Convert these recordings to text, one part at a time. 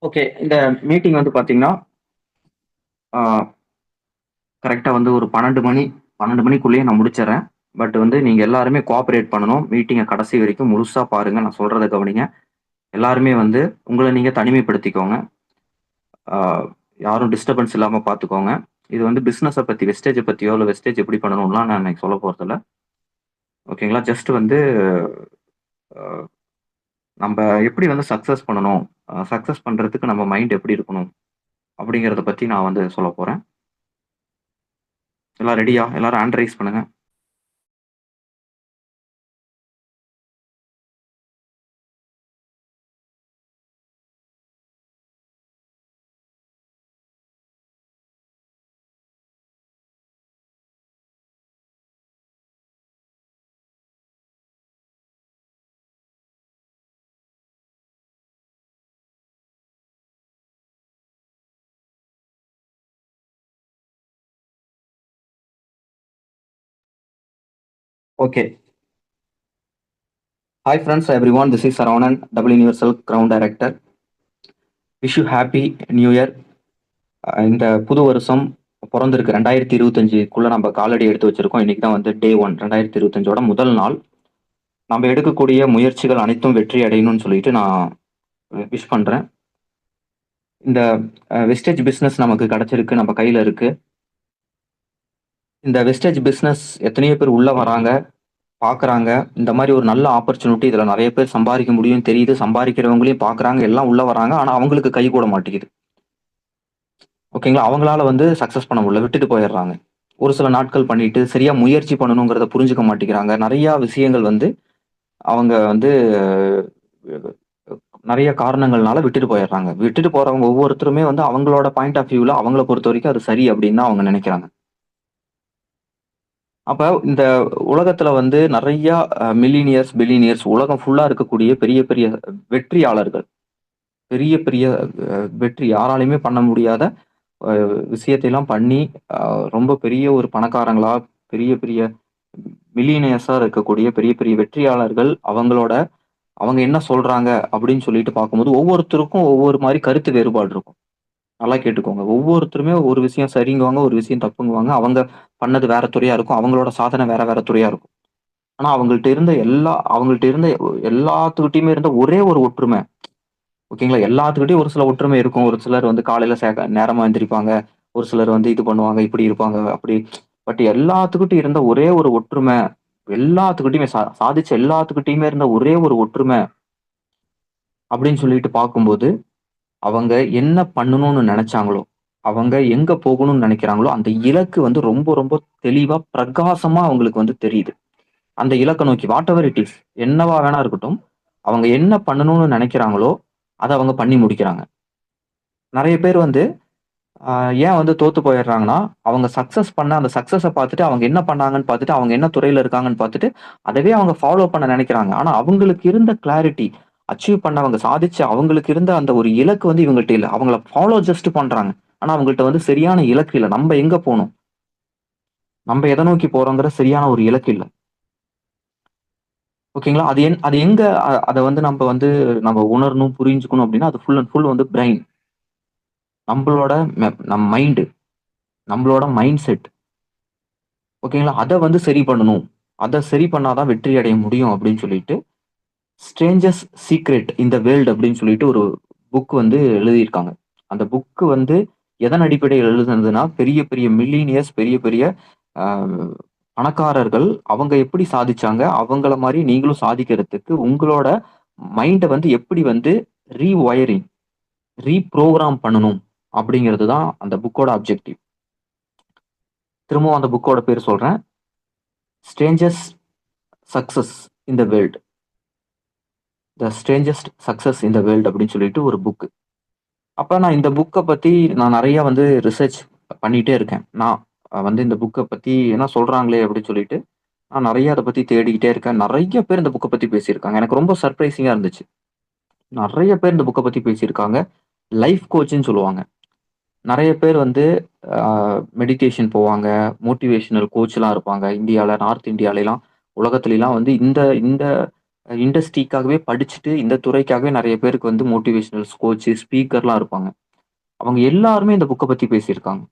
Okay. இந்த meeting வந்து பார்த்தீங்கன்னா, ஆ கரெக்ட்டா வந்து ஒரு 12 மணிக்குள்ளேயே நான் முடிச்சுர்றேன். பட் வந்து நீங்க எல்லாருமே கோஆப்பரேட் பண்ணணும். மீட்டிங்க கடைசி வரைக்கும் முழுசா பாருங்க. நான் சொல்றத கவனிங்க. எல்லாருமே வந்து உங்கள நீங்க தனிமைப்படுத்திக்கோங்க. ஆ யாரும் டிஸ்டர்பன்ஸ் இல்லாம பார்த்துக்கோங்க. இது வந்து பிசினஸ பத்தி, வெஸ்டேஜ பத்தியோ, இல்ல வெஸ்டேஜ் எப்படி பண்ணணும்லாம் நான் இன்னைக்கு சொல்லப் போறதில்ல. ஓகேங்களா? ஜஸ்ட் வந்து அ நம்ப எப்படி வந்து சக்சஸ் பண்ணணும்? சக்சஸ் பண்றதுக்கு நம்ம மைண்ட் எப்படி இருக்கணும்? அப்படிங்கிறத பத்தி நான் வந்து சொல்லப் போறேன். எல்லாம் ரெடியா? எல்லாரும் ஹேண்ட் ரைஸ் பண்ணுங்க. Okay. Hi friends, everyone. This is Saravanan, Double Universal Crown Director. Wish you happy new year. இந்த புது வருஷம் பொறந்திருக்கு 2025க்குள்ள நம்ம காலடி எடுத்து வச்சிருக்கோம். இன்னைக்கு தான் வந்து டே 1 2025ஓட முதல் நாள். நம்ம எடுக்கக்கூடிய முயற்சிகள் அனைத்தும் வெற்றி அடையணும்னு சொல்லிட்டு நான் விஷ் பண்றேன். இந்த வெஸ்டேஜ் பிசினஸ் நமக்கு கிடைச்சிருக்கு, நம்ம கையில இருக்கு. இந்த வெஸ்டேஜ் பிசினஸ் எத்தனையோ பேர் உள்ள வராங்க, பார்க்குறாங்க. இந்த மாரி ஒரு நல்ல ஆப்பர்ச்சுனிட்டி இதுல நெறைய பேர் சம்பாரிக்க முடியும்னு தெரியுது. சம்பாரிக்கிறவங்களையும் பார்க்குறாங்க. எல்லாம் உள்ள வராங்க. ஆனா அவங்களுக்கு கைகூட மாட்டேங்குது. ஓகேங்களா? அவங்களால வந்து சக்சஸ் பண்ண முடியல. விட்டுட்டு போயிர்றாங்க. ஒரு சில நாட்கள் பண்ணிட்டு, சரியா முயற்சி பண்ணணுங்கிறத புரிஞ்சுக்க மாட்டேங்கிறாங்க. நெறையா விஷயங்கள் வந்து அவங்க வந்து நெறைய காரணங்கள்னால விட்டுட்டு போயிர்றாங்க. விட்டுட்டு போறவங்க ஒவ்வொருத்தருமே வந்து அவங்களோட பாயிண்ட் ஆஃப் வியூல அவங்கள பொறுத்தவரைக்கும் அது சரி அப்படின்னு தான் அவங்க நெனைக்கிறாங்க. அப்ப இந்த உலகத்துல வந்து நெறையா மில்லினியர்ஸ், பில்லினியர்ஸ் உலகம் ஃபுல்லா இருக்கக்கூடிய பெரிய பெரிய வெற்றியாளர்கள். பெரிய பெரிய வெற்றி யாராலயுமே பண்ண முடியாத அ விஷயத்தைலாம் பண்ணி, அ ரொம்ப பெரிய ஒரு பணக்காரங்களா, பெரிய பெரிய மில்லியனியர்ஸா இருக்கக்கூடிய பெரிய பெரிய வெற்றியாளர்கள், அவங்க என்ன சொல்றாங்க அப்படின்னு சொல்லிட்டு பார்க்கும்போது, ஒவ்வொருத்தருக்கும் ஒவ்வொரு மாரி கருத்து வேறுபாடு இருக்கும். நல்லா கேட்டுக்கோங்க. ஒவ்வொருத்தருமே ஒரு விஷயம் சரிங்குவாங்க, ஒரு விஷயம் தப்புங்குவாங்க. அவங்க பண்ணது வேற துறையா இருக்கும். அவங்களோட சாதனை வேற வேற துறையா இருக்கும். ஆனா அவங்கள்ட்ட இருந்த எல்லாத்துக்கிட்டயுமே இருந்த ஒரே ஒரு ஒற்றுமை. ஓகேங்களா? எல்லாத்துக்கிட்டயும் ஒரு சில ஒற்றுமை இருக்கும். ஒரு சிலர் வந்து காலையில நேரமா எந்திரிப்பாங்க. ஒரு சிலர் வந்து இது பண்ணுவாங்க, இப்படி இருப்பாங்க, அப்படி. பட் எல்லாத்துக்கிட்டயும் இருந்த ஒரே ஒரு ஒற்றுமை, எல்லாத்துக்கிட்டயுமே சாதிச்ச எல்லாத்துக்கிட்டயுமே இருந்த ஒரே ஒரு ஒற்றுமை அப்படின்னு சொல்லிட்டு பார்க்கும்போது, அவங்க என்ன பண்ணணும்னு நெனைச்சாங்களோ, அவங்க எங்க போகணும்னு நெனைக்கிறாங்களோ, அந்த இலக்கு வந்து ரொம்ப ரொம்ப தெளிவா, பிரகாசமா அவங்களுக்கு வந்து தெரியுது. அந்த இலக்க நோக்கி வாட் எவர் இட் இஸ் என்னவா வேணா இருக்கட்டும். அவங்க என்ன பண்ணணும்னு நெனைக்கிறாங்களோ, அத அவங்க பண்ணி முடிக்கிறாங்க. நெறைய பேர் வந்து அ ஏன் வந்து தோத்து போயிடுறாங்கன்னா, அவங்க சக்சஸ் பண்ண அந்த சக்சஸ பார்த்துட்டு, அவங்க என்ன பண்ணாங்கன்னு பார்த்துட்டு, அவங்க என்ன துறையில இருக்காங்கன்னு பார்த்துட்டு, அதவே அவங்க ஃபாலோ பண்ண நெனைக்கிறாங்க. ஆனா அவங்களுக்கு இருந்த கிளாரிட்டி, அச்சீவ் பண்ணவங்க சாதிச்ச அவங்களுக்கு இருந்த அந்த ஒரு இலக்கு வந்து இவங்கள்ட்ட இல்ல. அவங்கள ஃபாலோ ஜஸ்ட் பண்றாங்க. ஆனா அவங்கள்ட்ட வந்து சரியான இலக்கு இல்ல. நம்ப எங்க போணும்? நம்ப எத நோக்கி போறோங்கிற சரியான ஒரு இலக்கு இல்ல. ஓகேங்களா? அது எங்க அத வந்து நம்ம உணரணும், புரிஞ்சுக்கணும் அப்டின்னா, அது ஃபுல் அண்ட் ஃபுல் வந்து பிரெயின். நம்பளோட நம் மைண்ட், நம்பளோட மைண்ட் செட். ஓகேங்களா? அத வந்து சரி பண்ணணும். அத சரி பண்ணா தான் வெற்றி அடைய முடியும் அப்டின்னு சொல்லிட்டு, "strangers secret in the world" அப்டின்னு சொல்லிட்டு ஒரு புக் வந்து எழுதியிருக்காங்க. அந்த புக் வந்து எதன் அடிப்படையில் எழுதுனதுன்னா, பெரிய பெரிய மில்லினியர்ஸ், பெரிய பெரிய அ பணக்காரர்கள் அவங்க எப்படி சாதிச்சாங்க? அவங்கள மாரி நீங்களும் சாதிக்கிறதுக்கு உங்களோட மைண்ட வந்து எப்படி வந்து ரீவயரிங், ரீப்ரோகிராம் பண்ணணும் அப்படிங்கிறது தான் அந்த புக்கோட அப்ஜெக்டிவ். திரும்பவும் அந்த புக்கோட பேர் சொல்றேன். "Strangers success in the world. The strangest success in the world" அப்படின்னு சொல்லிட்டு ஒரு புக். அப்ப நான் இந்த புக்க பத்தி நான் நெறைய வந்து ரிசர்ச் பண்ணிட்டே இருக்கேன். நான் வந்து இந்த புக்க பத்தி என்ன சொல்றாங்களே அப்படின்னு சொல்லிட்டு, நான் நெறைய அத பத்தி தேடிக்கிட்டே இருக்கேன். நெறைய பேர் இந்த புக்க பத்தி பேசியிருக்காங்க. எனக்கு ரொம்ப சர்ப்ரைசிங்கா இருந்துச்சு. நெறைய பேர் இந்த புக்க பத்தி பேசியிருக்காங்க. லைஃப் கோச்ன்னு சொல்லுவாங்க. நெறைய பேர் வந்து அ மெடிடேஷன் போவாங்க. மோட்டிவேஷனல் கோச்லாம் இருப்பாங்க. இந்தியால, நார்த் இந்தியாலலாம், உலகத்துலலாம் வந்து இந்த இந்த இண்டஸ்ட்ரிக்காகவே படிச்சுட்டு இந்த துறைக்காகவே நெறைய பேருக்கு வந்து மோட்டிவேஷனல் கோச், ஸ்பீக்கர்லாம் இருப்பாங்க. அவங்க எல்லாருமே இந்த புக்க பத்தி பேசியிருக்காங்க.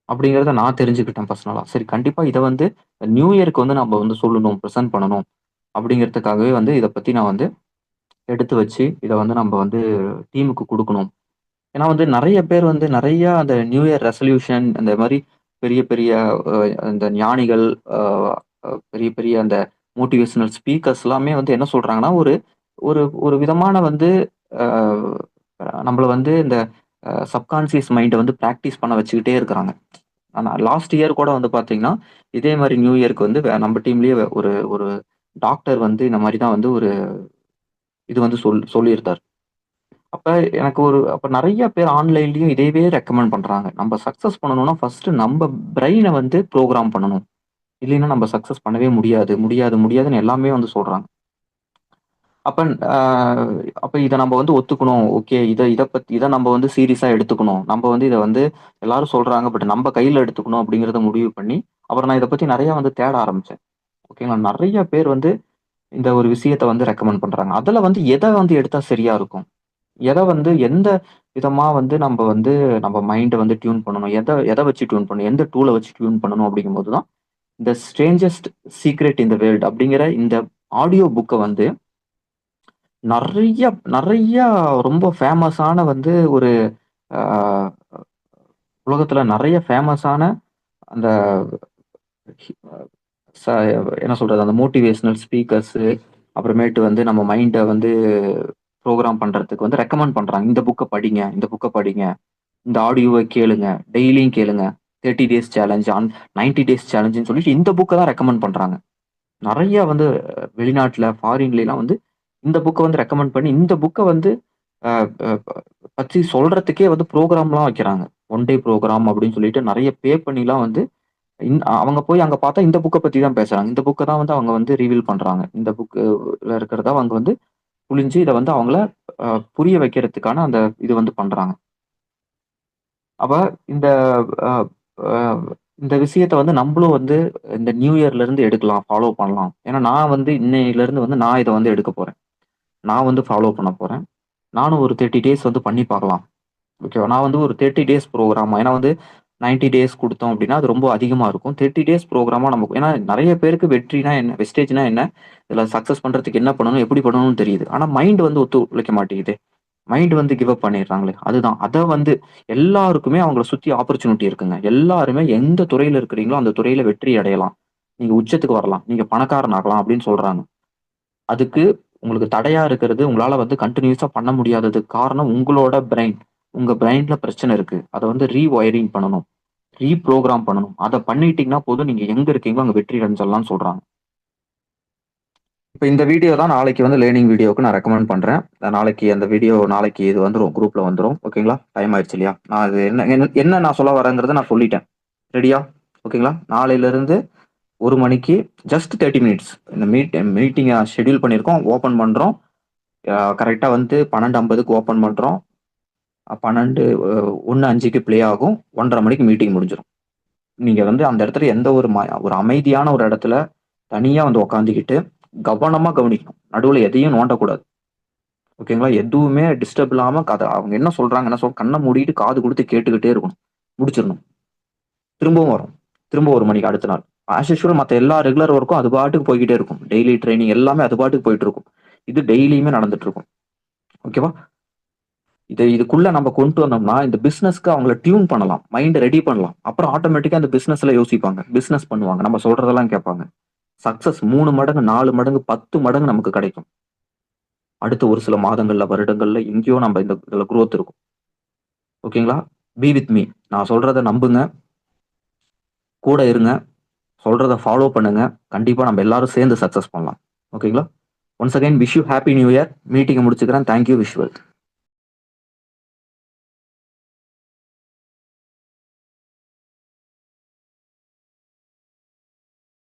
அப்படிங்கிறத நான் தெரிஞ்சுக்கிட்டேன் பர்சனலா. சரி கண்டிப்பா இத வந்து நியூ இயர்க்கு வந்து நம்ம வந்து சொல்லணும், பிரசன்ட் பண்ணணும் அப்படிங்கிறதுக்காகவே வந்து இத பத்தி நான் வந்து எடுத்து வச்சு, இத வந்து நம்ம வந்து டீமுக்கு குடுக்கணும். ஏன்னா வந்து நெறைய பேர் வந்து நெறைய அந்த நியூ இயர் ரெசல்யூஷன் அந்த மாரி பெரிய பெரிய அ அந்த ஞானிகள், அ பெரிய பெரிய அந்த மோட்டிவேஷனல் ஸ்பீக்கர்ஸ் எல்லாமே வந்து என்ன சொல்றாங்கன்னா, ஒரு ஒரு ஒரு விதமான வந்து அ நம்மள வந்து இந்த சப்கான்ஷியஸ் மைண்ட வந்து பிராக்டிஸ் பண்ண வச்சுக்கிட்டே இருக்கிறாங்க. ஆனா லாஸ்ட் இயர் கூட வந்து பார்த்தீங்கன்னா, இதே மாரி நியூ இயர்க்கு வந்து நம்ம டீம்லயே ஒரு ஒரு டாக்டர் வந்து இந்த மாரி தான் வந்து ஒரு இது வந்து சொல்லியிருந்தார். அப்ப எனக்கு அப்ப நெறைய பேர் ஆன்லைன்லயும் இதையவே ரெக்கமெண்ட் பண்றாங்க. நம்ம சக்சஸ் பண்ணணும்னா ஃபர்ஸ்ட் நம்ம பிரெயின வந்து புரோகிராம் பண்ணணும். இல்லைன்னா நம்ம சக்சஸ் பண்ணவே முடியாது, முடியாது, முடியாதுன்னு எல்லாமே வந்து சொல்றாங்க. அப்ப அ அப்ப இத நம்ம வந்து ஒத்துக்கணும். ஓகே. இத நம்ம வந்து சீரியஸா எடுத்துக்கணும். நம்ம வந்து இத வந்து எல்லாரும் சொல்றாங்க. பட் நம்ம கையில எடுத்துக்கணும் அப்படிங்கிறத முடிவு பண்ணி, அப்புறம் நான் இத பத்தி நெறைய வந்து தேட ஆரம்பிச்சேன். ஓகேங்களா. நெறைய பேர் வந்து இந்த ஒரு விஷயத்த வந்து ரெக்கமெண்ட் பண்றாங்க. அதுல வந்து எத வந்து எடுத்தா சரியா இருக்கும்? எத வந்து எந்த விதமா வந்து நம்ப வந்து நம்ம மைண்ட வந்து டியூன் பண்ணணும்? எத எத வச்சு டியூன் பண்ணணும்? எந்த டூல வச்சு டியூன் பண்ணணும்? அப்படிங்கும்போது தான், இந்த strangest secret in the world அப்படிங்கிற இந்த ஆடியோ புக்க வந்து நெறைய நெறைய ரொம்ப ஃபேமஸான வந்து ஒரு அ உலகத்துல நெறைய ஃபேமஸான அந்த ச என்ன சொல்றது? அந்த மோட்டிவேஷனல் ஸ்பீக்கர்ஸு, அப்புறமேட்டு வந்து நம்ம மைண்ட வந்து புரோகிராம் பண்றதுக்கு வந்து ரெக்கமெண்ட் பண்றாங்க. இந்த புக்க படிங்க, இந்த புக்க படிங்க. இந்த ஆடியோவ கேளுங்க. டெய்லியும் கேளுங்க. 30 டேஸ் சேலஞ்ச், 90 டேஸ் சேலஞ்சுன்னு சொல்லிட்டு இந்த புக்க தான் ரெக்கமெண்ட் பண்றாங்க. நெறைய வந்து வெளிநாட்ல, ஃபாரின்லலாம் வந்து இந்த புக்க வந்து ரெக்கமெண்ட் பண்ணி, இந்த புக்க வந்து அ அ பத்தி சொல்றதுக்கே வந்து புரோகிராம்லாம் வைக்கிறாங்க. ஒன் டே புரோகிராம் அப்படின்னு சொல்லிட்டு நெறைய பே பண்ணிலாம் வந்து அவங்க போய் அங்க பார்த்தா இந்த புக்க பத்தி தான் பேசுறாங்க. இந்த புக்க தான் வந்து அவங்க வந்து ரிவீல் பண்றாங்க. இந்த புக்குல இருக்கிறத அவங்க வந்து புழிஞ்சு இத வந்து அவங்கள அ புரிய வைக்கிறதுக்கான அந்த இது வந்து பண்றாங்க. அப்ப இந்த அ அ இந்த விஷயத்த வந்து நம்பளும் வந்து இந்த நியூ இயர்ல இருந்து எடுக்கலாம். ஃபாலோ பண்ணலாம். ஏன்னா நான் வந்து இன்னையிலருந்து வந்து நான் இத வந்து எடுக்க போறேன். நான் வந்து ஃபாலோ பண்ண போறேன். நானும் ஒரு 30 டேஸ் வந்து பண்ணி பார்க்கலாம். ஓகேவா? நான் வந்து ஒரு 30 டேஸ் புரோகிராமா ஏன்னா வந்து 90 டேஸ் குடுத்தோம் அப்டின்னா, அது ரொம்ப அதிகமா இருக்கும். 30 டேஸ் புரோகிராமா நமக்கு ஏன்னா நெறைய பேருக்கு வெற்றினா என்ன? வெஸ்டேஜ்னா என்ன? இதுல சக்சஸ் பண்றதுக்கு என்ன பண்ணணும்? எப்படி பண்ணணும்னு தெரியுது. ஆனா மைண்ட் வந்து ஒத்துழைக்க மாட்டேங்குதே. மைண்ட் வந்து கிவ் அப் பண்ணிடுறாங்களே! அதுதான். அத வந்து எல்லாருக்குமே அவங்கள சுத்தி ஆப்பர்ச்சுனிட்டி இருக்குங்க. எல்லாருமே எந்த துறையில இருக்கிறீங்களோ, அந்த துறையில வெற்றி அடையலாம். நீங்க உச்சத்துக்கு வரலாம். நீங்க பணக்காரன் ஆகலாம் அப்டின்னு சொல்றாங்க. அதுக்கு உங்களுக்கு தடையா இருக்கிறது, உங்களால வந்து கன்டினியூஸா பண்ண முடியாததுக்கு காரணம் உங்களோட பிரைன். உங்க பிரைன்ல பிரச்சனை இருக்கு. அத வந்து ரீவயரிங் பண்ணணும். ரீப்ரோகிராம் பண்ணணும். அத பண்ணிட்டீங்கன்னா போதும், நீங்க எங்க இருக்கீங்களோ அங்க வெற்றி அடைஞ்சிடலாம்னு சொல்றாங்க. இப்ப இந்த வீடியோ தான் நாளைக்கு வந்து லேர்னிங் வீடியோவுக்கு நான் ரெக்கமெண்ட் பண்றேன். நாளைக்கு அந்த வீடியோ நாளைக்கு இது வந்துரும். குரூப்ல வந்துரும். ஓகேங்களா? டைம் ஆயிடுச்சு இல்லையா? நான் அது என்ன என்ன என்ன நான் சொல்ல வரேங்கிறத நான் சொல்லிட்டேன். ரெடியா? ஓகேங்களா? நாளையிலிருந்து 1 மணிக்கு ஜஸ்ட் 30 மினிட்ஸ். இந்த மீட்டிங்க ஷெட்யூல் பண்ணியிருக்கோம். ஓப்பன் பண்றோம். கரெக்ட்டா வந்து 12:50க்கு ஓப்பன் பண்றோம். 12 1:05க்கு ப்ளே ஆகும். 1:30 மணிக்கு மீட்டிங் முடிஞ்சிரும். நீங்க வந்து அந்த இடத்துல எந்த ஒரு அமைதியான ஒரு இடத்துல தனியா வந்து உட்காந்துக்கிட்டு, கவனமா கவனிக்கணும். நடுவுல எதையும் நோண்டக்கூடாது. ஓகேங்களா? எதுவுமே டிஸ்டர்ப் இல்லாம அவங்க என்ன சொல்றாங்க, கண்ண மூடிட்டு காது குடுத்து கேட்டுக்கிட்டே இருக்கணும். முடிச்சிரணும். திரும்பவும் வரும். திரும்ப 1 மணிக்கு அடுத்த நாள். ஆஸ் யூசுவல் மத்த எல்லா ரெகுலர் ஒர்க்கும் அது பாட்டுக்கு போய்க்கிட்டே இருக்கும். டெய்லி ட்ரெய்னிங் எல்லாமே அது பாட்டுக்கு போயிட்டு இருக்கும். இது டெய்லியுமே நடந்துட்டு இருக்கும். ஓகேவா? இதுக்குள்ள நம்ம கொண்டு வந்தோம்னா, இந்த பிசினஸ்க்கு அவங்கள டியூன் பண்ணலாம். மைண்ட ரெடி பண்ணலாம். அப்புறம் ஆட்டோமேட்டிக்கா அந்த பிசினஸ்ல யோசிப்பாங்க. பிசினஸ் பண்ணுவாங்க. நம்ம சொல்றதெல்லாம் கேட்பாங்க. சக்சஸ் 3 மடங்கு, 4 மடங்கு, 10 மடங்கு நமக்கு கிடைக்கும். அடுத்த ஒரு சில மாதங்கள்ல, வருடங்கள்ல எங்கேயோ நம்ம இதுல குரோத் இருக்கும். ஓகேங்களா? Be with me. நான் சொல்றத நம்புங்க. கூட இருங்க. சொல்றத ஃபாலோ பண்ணுங்க. கண்டிப்பா நம்ம எல்லாரும் சேர்ந்து சக்சஸ் பண்ணலாம். ஓகேங்களா? Once again wish you happy new year. மீட்டிங்க முடிச்சுக்கிறேன். Thank you. Wish you well.